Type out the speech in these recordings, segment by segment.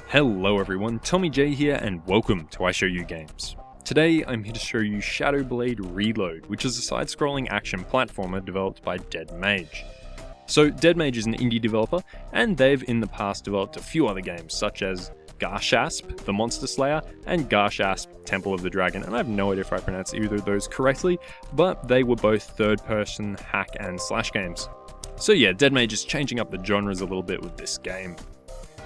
Hello everyone, Tommy J here and welcome to I Show You Games. Today I'm here to show you Shadowblade Reload, which is a side-scrolling action platformer developed by Dead Mage. So Dead Mage is an indie developer, and they've in the past developed a few other games such as Garshasp, the Monster Slayer, and Garshasp, Temple of the Dragon, and I have no idea if I pronounced either of those correctly, but they were both third-person hack and slash games. So yeah, Dead Mage is changing up the genres a little bit with this game.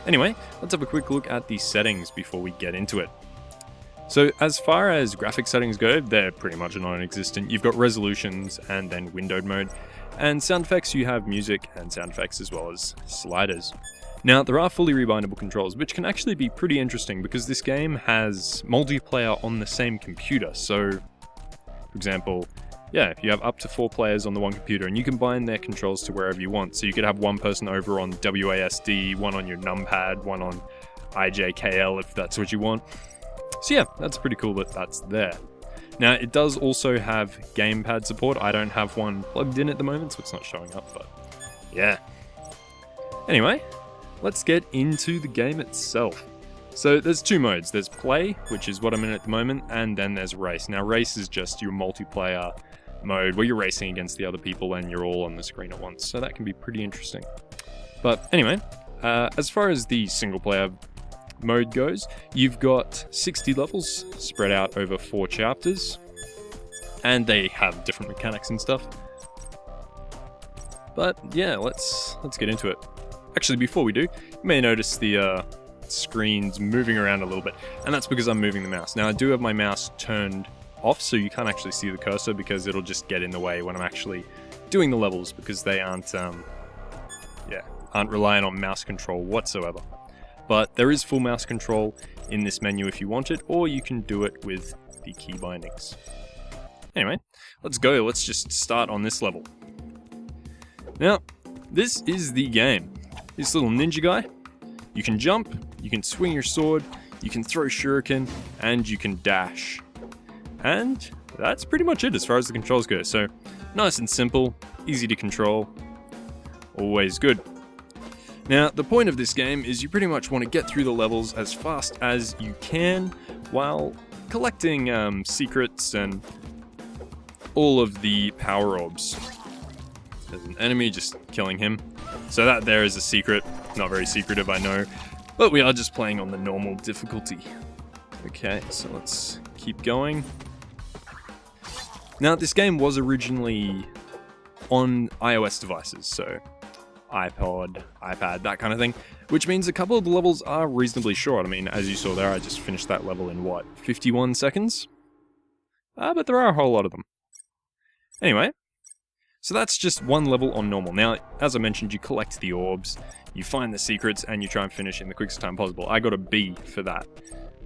Anyway, let's have a quick look at the settings before we get into it. So as far as graphic settings go, they're pretty much non-existent. You've got resolutions and then windowed mode, and sound effects you have music and sound effects as well as sliders. Now there are fully rebindable controls, which can actually be pretty interesting because this game has multiplayer on the same computer. So, for example, yeah, you have up to 4 players on the one computer and you can bind their controls to wherever you want. So you could have one person over on WASD, one on your numpad, one on IJKL if that's what you want. So yeah, that's pretty cool that that's there. Now it does also have gamepad support. I don't have one plugged in at the moment, so it's not showing up, but yeah. Anyway, let's get into the game itself. So there's 2 modes. There's play, which is what I'm in at the moment, and then there's race. Now race is just your multiplayer mode where you're racing against the other people and you're all on the screen at once, so that can be pretty interesting. But anyway, as far as the single player mode goes, you've got 60 levels spread out over 4 chapters, and they have different mechanics and stuff. But yeah, let's get into it. Actually, before we do, you may notice the screen's moving around a little bit, and that's because I'm moving the mouse. Now I do have my mouse turned off, so you can't actually see the cursor because it'll just get in the way when I'm actually doing the levels, because they aren't reliant on mouse control whatsoever. But there is full mouse control in this menu if you want it, or you can do it with the key bindings. Anyway, let's go. Let's just start on this level. Now, this is the game. This little ninja guy, you can jump, you can swing your sword, you can throw shuriken, and you can dash. And that's pretty much it as far as the controls go. So nice and simple, easy to control, always good. Now the point of this game is you pretty much want to get through the levels as fast as you can while collecting secrets and all of the power orbs. There's an enemy, just killing him. So that there is a secret, not very secretive I know, but we are just playing on the normal difficulty. Okay, so let's keep going. Now, this game was originally on iOS devices, so iPod, iPad, that kind of thing, which means a couple of the levels are reasonably short. I mean, as you saw there, I just finished that level in, what, 51 seconds? But there are a whole lot of them. Anyway, so that's just one level on normal. Now, as I mentioned, you collect the orbs, you find the secrets, and you try and finish in the quickest time possible. I got a B for that,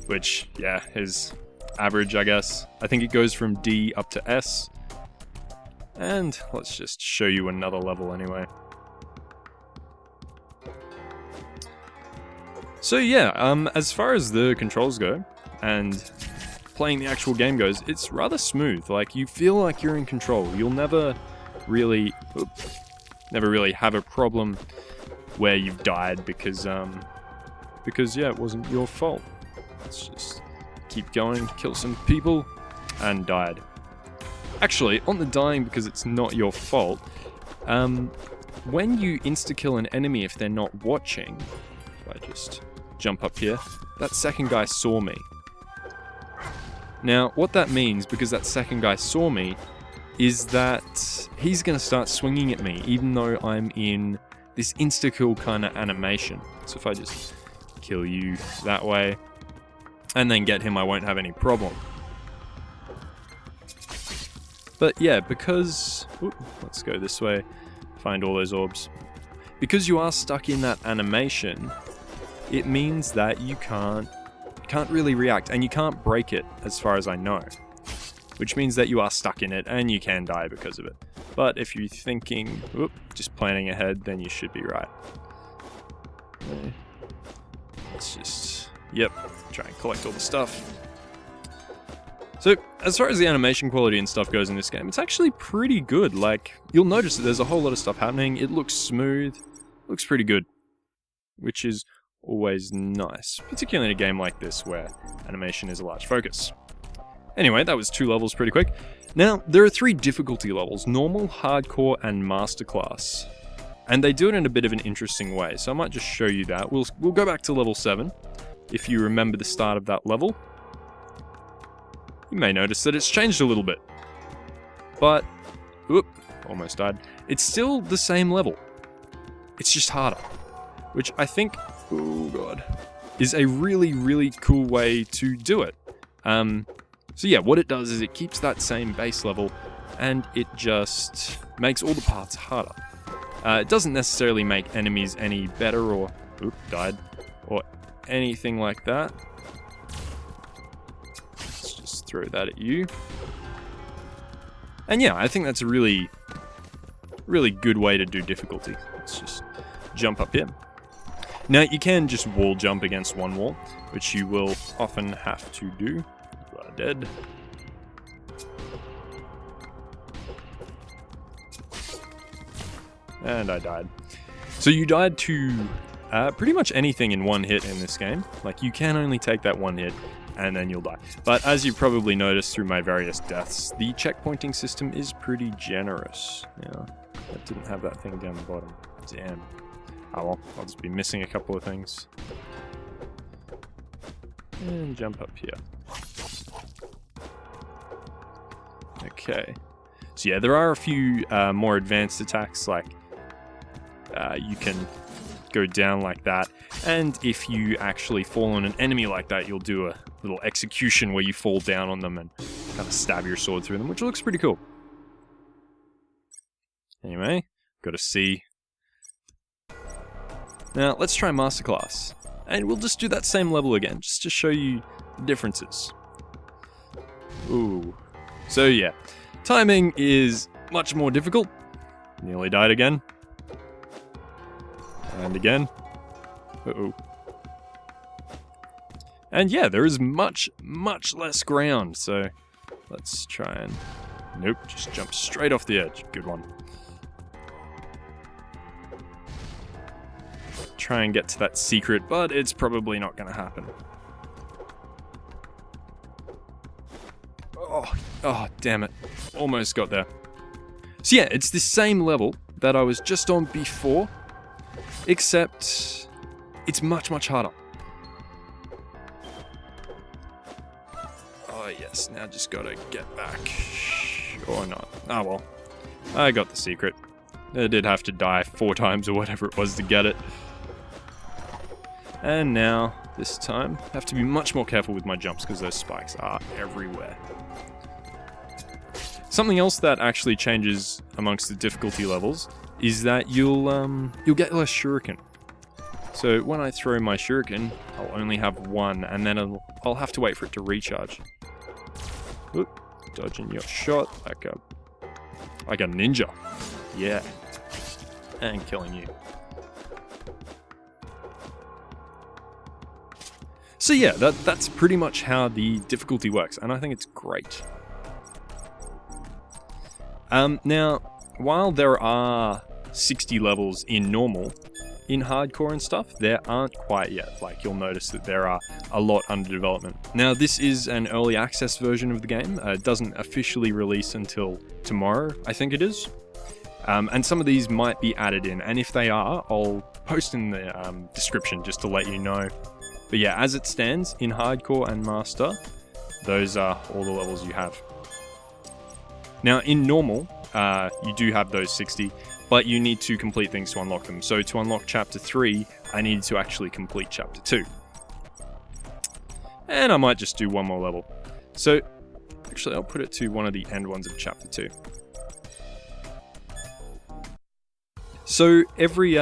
which, yeah, is average, I guess. I think it goes from D up to S. And let's just show you another level anyway. So yeah, as far as the controls go, and playing the actual game goes, it's rather smooth. Like, you feel like you're in control. You'll never really have a problem where you've died because yeah, it wasn't your fault. Let's just keep going, kill some people, and died. Actually, on the dying because it's not your fault, when you insta-kill an enemy if they're not watching, if I just jump up here, that second guy saw me. Now, what that means, because that second guy saw me, is that he's going to start swinging at me, even though I'm in this insta-kill kind of animation. So if I just kill you that way, and then get him, I won't have any problem. But yeah, because... let's go this way, find all those orbs. Because you are stuck in that animation, it means that you can't really react, and you can't break it, as far as I know. Which means that you are stuck in it, and you can die because of it. But if you're thinking, just planning ahead, then you should be right. Let's just, try and collect all the stuff. So, as far as the animation quality and stuff goes in this game, it's actually pretty good. Like, you'll notice that there's a whole lot of stuff happening. It looks smooth, looks pretty good. Which is always nice, particularly in a game like this where animation is a large focus. Anyway, that was 2 levels pretty quick. Now, there are 3 difficulty levels: normal, hardcore, and masterclass. And they do it in a bit of an interesting way, so I might just show you that. We'll go back to level 7. If you remember the start of that level, you may notice that it's changed a little bit. But, whoop, almost died. It's still the same level. It's just harder, which I think, oh god, is a really, really cool way to do it. So yeah, what it does is it keeps that same base level, and it just makes all the parts harder. It doesn't necessarily make enemies any better or, oop, died, or anything like that. Let's just throw that at you. And yeah, I think that's a really, really good way to do difficulty. Let's just jump up here. Now, you can just wall jump against one wall, which you will often have to do. You are dead. And I died. So you died to pretty much anything in one hit in this game. Like, you can only take that one hit, and then you'll die. But as you probably noticed through my various deaths, the checkpointing system is pretty generous. Yeah, that didn't have that thing down the bottom. Damn. Oh well, I'll just be missing a couple of things. And jump up here. Okay. So yeah, there are a few more advanced attacks, like you can go down like that, and if you actually fall on an enemy like that, you'll do a little execution where you fall down on them and kind of stab your sword through them, which looks pretty cool. Anyway, got a C. Now, let's try Masterclass, and we'll just do that same level again, just to show you the differences. Ooh. So yeah, timing is much more difficult. Nearly died again. And again. Uh-oh. And yeah, there is much, much less ground, so let's try and... Nope, just jump straight off the edge. Good one. Try and get to that secret, but it's probably not going to happen. Oh, damn it. Almost got there. So yeah, it's the same level that I was just on before, except it's much, much harder. Oh yes, now just gotta get back. Or not. Oh well. I got the secret. I did have to die 4 times or whatever it was to get it. And now, this time, I have to be much more careful with my jumps because those spikes are everywhere. Something else that actually changes amongst the difficulty levels is that you'll get less shuriken. So when I throw my shuriken, I'll only have 1, and then I'll have to wait for it to recharge. Oop, dodging your shot like a ninja. Yeah. And killing you. So yeah, that's pretty much how the difficulty works, and I think it's great. Now, while there are 60 levels in normal, in hardcore and stuff, there aren't quite yet. Like, you'll notice that there are a lot under development. Now, this is an early access version of the game. It doesn't officially release until tomorrow, I think it is. And some of these might be added in, and if they are, I'll post in the description just to let you know. But yeah, as it stands, in hardcore and master, those are all the levels you have. Now, in normal, you do have those 60, but you need to complete things to unlock them. So to unlock Chapter 3, I needed to actually complete Chapter 2. And I might just do one more level. So, actually, I'll put it to one of the end ones of Chapter 2. So, every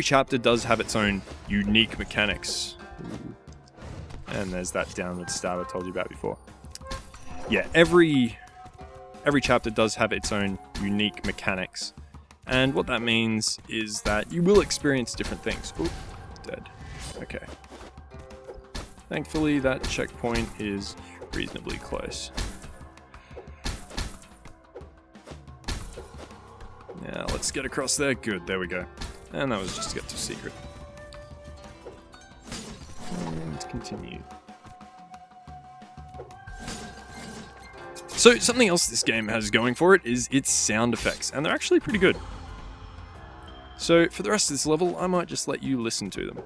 chapter does have its own unique mechanics. Ooh. And there's that downward stab I told you about before. Yeah, every chapter does have its own unique mechanics. And what that means is that you will experience different things. Ooh, dead. Okay. Thankfully, that checkpoint is reasonably close. Now let's get across there. Good, there we go. And that was just to get to secret. And continue. So something else this game has going for it is its sound effects, and they're actually pretty good. So for the rest of this level, I might just let you listen to them.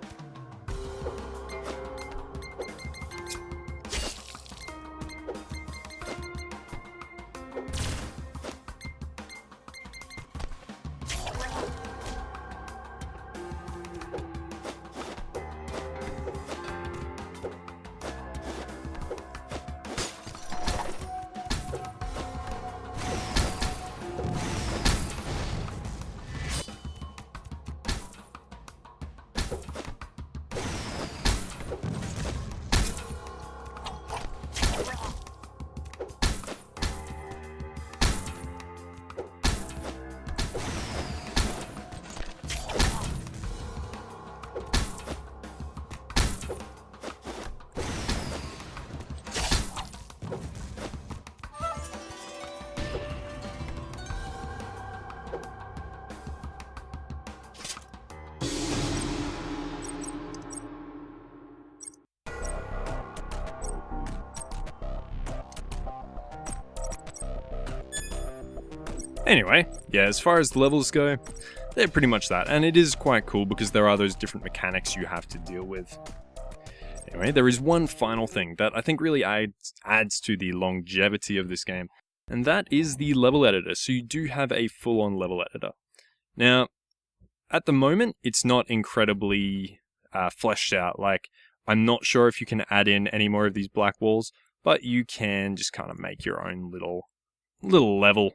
Anyway, yeah, as far as the levels go, they're pretty much that, and it is quite cool because there are those different mechanics you have to deal with. Anyway, there is one final thing that I think really adds to the longevity of this game, and that is the level editor. So you do have a full-on level editor. Now, at the moment, it's not incredibly fleshed out. Like, I'm not sure if you can add in any more of these black walls, but you can just kind of make your own little level,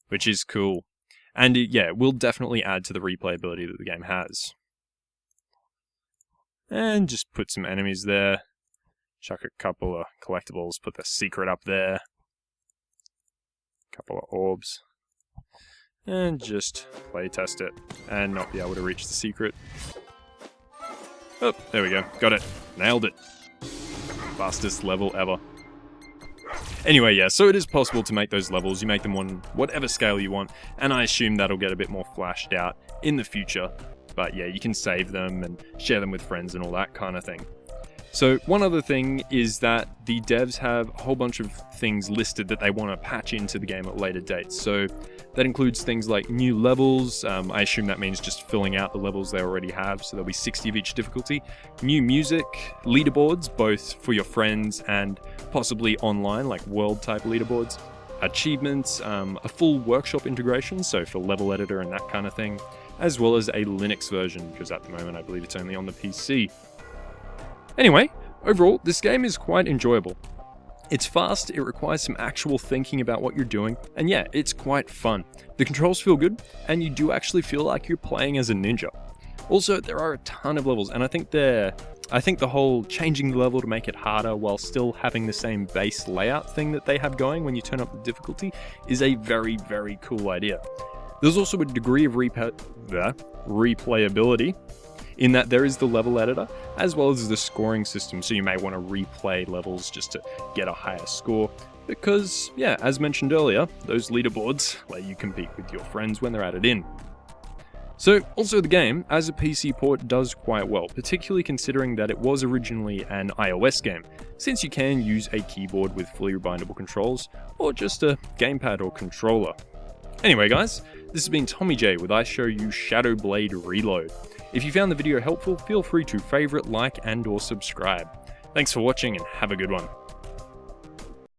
which is cool. And yeah, it will definitely add to the replayability that the game has. And just put some enemies there. Chuck a couple of collectibles, put the secret up there. Couple of orbs. And just playtest it and not be able to reach the secret. Oh, there we go. Got it. Nailed it. Fastest level ever. Anyway, yeah, so it is possible to make those levels. You make them on whatever scale you want, and I assume that'll get a bit more flashed out in the future. But yeah, you can save them and share them with friends and all that kind of thing. So one other thing is that the devs have a whole bunch of things listed that they want to patch into the game at later dates. So that includes things like new levels. I assume that means just filling out the levels they already have. So there'll be 60 of each difficulty. New music, leaderboards, both for your friends and possibly online, like world type leaderboards. Achievements, a full workshop integration, so for level editor and that kind of thing, as well as a Linux version, because at the moment I believe it's only on the PC. Anyway, overall, this game is quite enjoyable. It's fast, it requires some actual thinking about what you're doing, and yeah, it's quite fun. The controls feel good, and you do actually feel like you're playing as a ninja. Also, there are a ton of levels, and I think the whole changing the level to make it harder while still having the same base layout thing that they have going when you turn up the difficulty is a very, very cool idea. There's also a degree of replayability, in that there is the level editor, as well as the scoring system, so you may want to replay levels just to get a higher score, because, yeah, as mentioned earlier, those leaderboards let you compete with your friends when they're added in. So, also the game, as a PC port, does quite well, particularly considering that it was originally an iOS game, since you can use a keyboard with fully rebindable controls, or just a gamepad or controller. Anyway guys, this has been Tommy J with I Show You Shadow Blade Reload. If you found the video helpful, feel free to favorite, like, and or subscribe. Thanks for watching and have a good one.